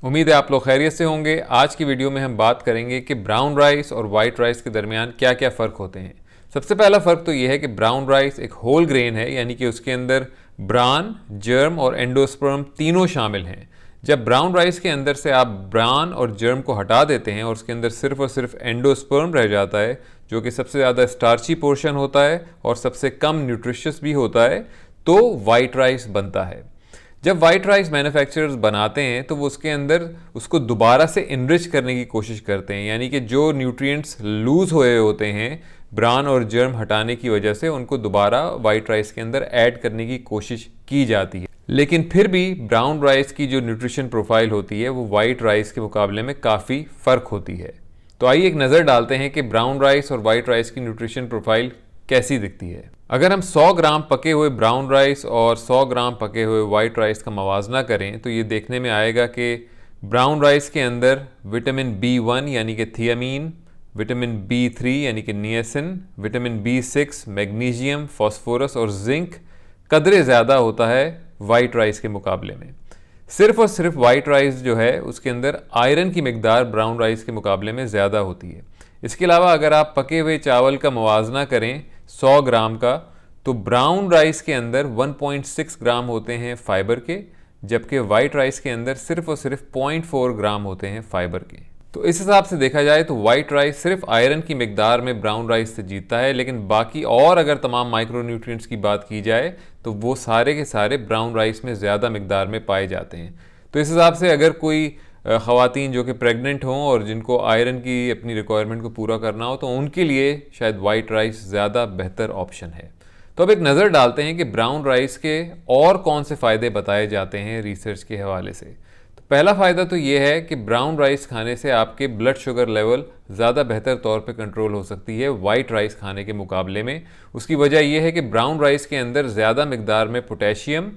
उम्मीद है आप लोग खैरियत से होंगे। आज की वीडियो में हम बात करेंगे कि ब्राउन राइस और वाइट राइस के दरमियान क्या क्या फ़र्क होते हैं। सबसे पहला फ़र्क तो ये है कि ब्राउन राइस एक होल ग्रेन है, यानी कि उसके अंदर ब्रान, जर्म और एंडोस्पर्म तीनों शामिल हैं। जब ब्राउन राइस के अंदर से आप ब्रान और जर्म को हटा देते हैं और उसके अंदर सिर्फ और सिर्फ एंडोस्पर्म रह जाता है, जो कि सबसे ज़्यादा स्टार्ची पोर्शन होता है और सबसे कम न्यूट्रिशियस भी होता है, तो वाइट राइस बनता है। जब वाइट राइस मैन्युफैक्चरर्स बनाते हैं तो वो उसके अंदर उसको दोबारा से इनरिच करने की कोशिश करते हैं, यानी कि जो न्यूट्रिएंट्स लूज हुए होते हैं ब्रान और जर्म हटाने की वजह से, उनको दोबारा वाइट राइस के अंदर ऐड करने की कोशिश की जाती है। लेकिन फिर भी ब्राउन राइस की जो न्यूट्रिशन प्रोफाइल होती है वो वाइट राइस के मुकाबले में काफ़ी फ़र्क होती है। तो आइए एक नज़र डालते हैं कि ब्राउन राइस और वाइट राइस की न्यूट्रिशन प्रोफाइल कैसी दिखती है। अगर हम 100 ग्राम पके हुए ब्राउन राइस और 100 ग्राम पके हुए वाइट राइस का मवाजना करें तो ये देखने में आएगा कि ब्राउन राइस के अंदर विटामिन B1 यानी कि थियामीन, विटामिन B3 यानी कि niacin, vitamin B6, magnesium, phosphorus और जिंक कदरे ज़्यादा होता है वाइट राइस के मुकाबले में। सिर्फ और सिर्फ वाइट राइस जो है उसके अंदर आयरन की मिकदार ब्राउन राइस के मुकाबले में ज़्यादा होती है। इसके अलावा अगर आप पके हुए चावल का मुवाजना करें 100 ग्राम का, तो ब्राउन राइस के अंदर 1.6 ग्राम होते हैं फाइबर के, जबकि वाइट राइस के अंदर सिर्फ और सिर्फ 0.4 ग्राम होते हैं फाइबर के। तो इस हिसाब से देखा जाए तो वाइट राइस सिर्फ आयरन की मिकदार में ब्राउन राइस से जीतता है, लेकिन बाकी और अगर तमाम माइक्रोन्यूट्रिएंट्स की बात की जाए तो वो सारे के सारे ब्राउन राइस में ज़्यादा मिकदार में पाए जाते हैं। तो इस हिसाब से अगर कोई ख़वातीन जो कि प्रेग्नेंट हों और जिनको आयरन की अपनी रिक्वायरमेंट को पूरा करना हो, तो उनके लिए शायद वाइट राइस ज़्यादा बेहतर ऑप्शन है। तो अब एक नज़र डालते हैं कि ब्राउन राइस के और कौन से फ़ायदे बताए जाते हैं रिसर्च के हवाले से। तो पहला फ़ायदा तो ये है कि ब्राउन राइस खाने से आपके ब्लड शुगर लेवल ज़्यादा बेहतर तौर पे कंट्रोल हो सकती है वाइट राइस खाने के मुकाबले में। उसकी वजह यह है कि ब्राउन राइस के अंदर ज़्यादा मिकदार में पोटेशियम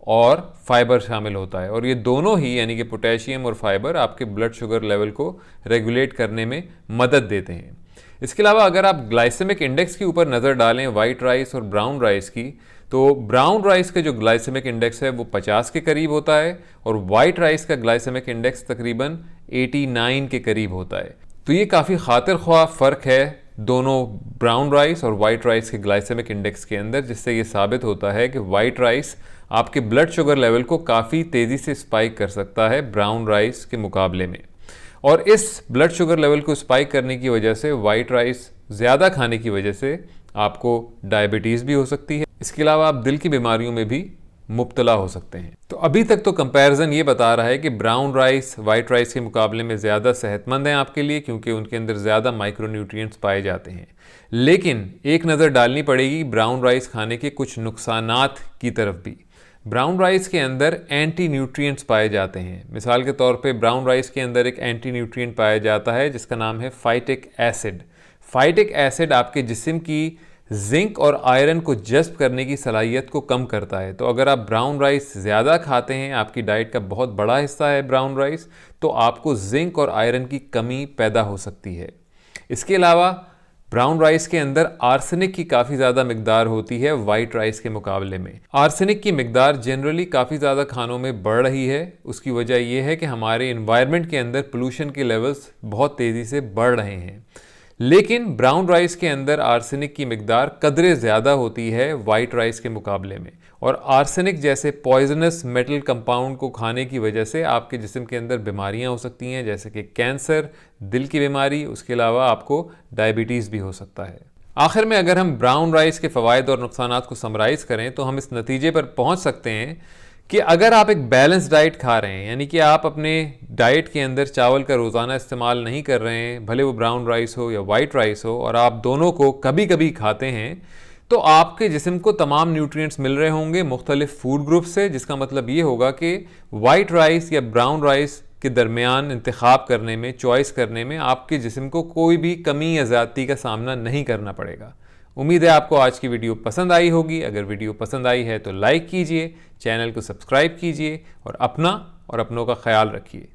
और फाइबर शामिल होता है, और ये दोनों ही यानी कि पोटेशियम और फाइबर आपके ब्लड शुगर लेवल को रेगुलेट करने में मदद देते हैं। इसके अलावा अगर आप ग्लाइसेमिक इंडेक्स के ऊपर नज़र डालें वाइट राइस और ब्राउन राइस की, तो ब्राउन राइस का जो ग्लाइसेमिक इंडेक्स है वो 50 के करीब होता है और वाइट राइस का ग्लाइसेमिक इंडेक्स तकरीबन 89 के करीब होता है। तो ये काफ़ी खातिर ख्वाह फ़र्क है दोनों ब्राउन राइस और वाइट राइस के ग्लाइसेमिक इंडेक्स के अंदर, जिससे ये साबित होता है कि वाइट राइस आपके ब्लड शुगर लेवल को काफ़ी तेज़ी से स्पाइक कर सकता है ब्राउन राइस के मुकाबले में। और इस ब्लड शुगर लेवल को स्पाइक करने की वजह से वाइट राइस ज़्यादा खाने की वजह से आपको डायबिटीज़ भी हो सकती है। इसके अलावा आप दिल की बीमारियों में भी मुब्तला हो सकते हैं। तो अभी तक तो कंपैरिजन ये बता रहा है कि ब्राउन राइस वाइट राइस के मुकाबले में ज़्यादा सेहतमंद हैं आपके लिए, क्योंकि उनके अंदर ज़्यादा माइक्रोन्यूट्रिएंट्स पाए जाते हैं। लेकिन एक नज़र डालनी पड़ेगी ब्राउन राइस खाने के कुछ नुकसानात की तरफ भी। ब्राउन राइस के अंदर एंटी न्यूट्रिएंट्स पाए जाते हैं। मिसाल के तौर पे ब्राउन राइस के अंदर एक एंटी न्यूट्रिएंट पाया जाता है जिसका नाम है फाइटिक एसिड। फाइटिक एसिड आपके जिस्म की जिंक और आयरन को जज़्ब करने की सलाहियत को कम करता है। तो अगर आप ब्राउन राइस ज़्यादा खाते हैं, आपकी डाइट का बहुत बड़ा हिस्सा है ब्राउन राइस, तो आपको जिंक और आयरन की कमी पैदा हो सकती है। इसके अलावा ब्राउन राइस के अंदर आर्सेनिक की काफ़ी ज़्यादा मिकदार होती है वाइट राइस के मुकाबले में। आर्सेनिक की मिकदार जनरली काफ़ी ज़्यादा खानों में बढ़ रही है। उसकी वजह यह है कि हमारे इन्वायरमेंट के अंदर पोल्यूशन के लेवल्स बहुत तेज़ी से बढ़ रहे हैं। लेकिन ब्राउन राइस के अंदर आर्सेनिक की मिकदार कदरे ज़्यादा होती है वाइट राइस के मुकाबले में, और आर्सेनिक जैसे पॉइजनस मेटल कंपाउंड को खाने की वजह से आपके जिस्म के अंदर बीमारियां हो सकती हैं, जैसे कि कैंसर, दिल की बीमारी, उसके अलावा आपको डायबिटीज़ भी हो सकता है। आखिर में अगर हम ब्राउन राइस के फ़वाइद और नुकसानात को समराइज़ करें तो हम इस नतीजे पर पहुँच सकते हैं कि अगर आप एक बैलेंस डाइट खा रहे हैं, यानी कि आप अपने डाइट के अंदर चावल का रोज़ाना इस्तेमाल नहीं कर रहे हैं, भले वो ब्राउन राइस हो या वाइट राइस हो, और आप दोनों को कभी कभी खाते हैं, तो आपके जिस्म को तमाम न्यूट्रिएंट्स मिल रहे होंगे मुख्तलिफ फूड ग्रुप से, जिसका मतलब ये होगा कि वाइट राइस या ब्राउन राइस के दरमियान इंतखाब करने में, चॉइस करने में आपके जिस्म को कोई भी कमी या ज़्यादती का सामना नहीं करना पड़ेगा। उम्मीद है आपको आज की वीडियो पसंद आई होगी। अगर वीडियो पसंद आई है तो लाइक कीजिए, चैनल को सब्सक्राइब कीजिए और अपना और अपनों का ख्याल रखिए।